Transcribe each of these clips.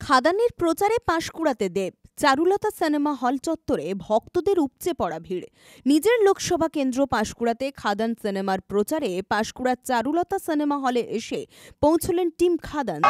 খাদানের প্রচারে পাঁশকুড়াতে দেব। Charulata cinema hall চত্বরে ভক্তদের উপচে পড়া ভিড়। নিজের লোকসভা কেন্দ্র পাঁশকুড়াতে খাদান সিনেমার প্রচারে পাঁশকুড়ার চারুলতা সিনেমা হলে এসে পৌঁছলেন টিম খাদান।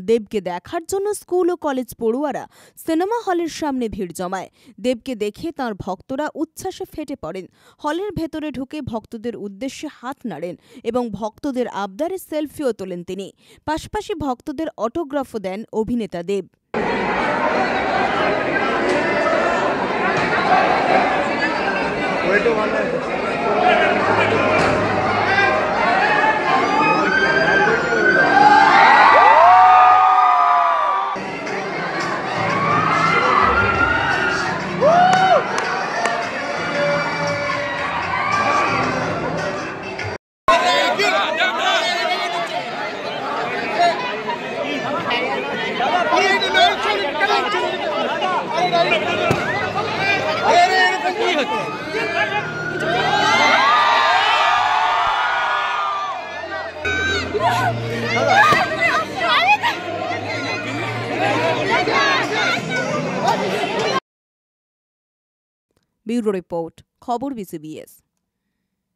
দেবকে দেখার জন্য স্কুল ও কলেজ পড়ুয়ারা সিনেমা হলের সামনে ভিড় জমায়। দেবকে দেখে তাঁর ভক্তরা উচ্ছ্বাসে ফেটে পড়েন। হলের ভেতরে ঢুকে ভক্তদের উদ্দেশ্যে হাত নাড়েন এবং ভক্তদের আবদারে সেলফিও তোলেন তিনি। পাশাপাশি ভক্তদের অটোগ্রাফও দেন অভিনেতা দেব। ব্যুরো রিপোর্ট, খবর BCBS।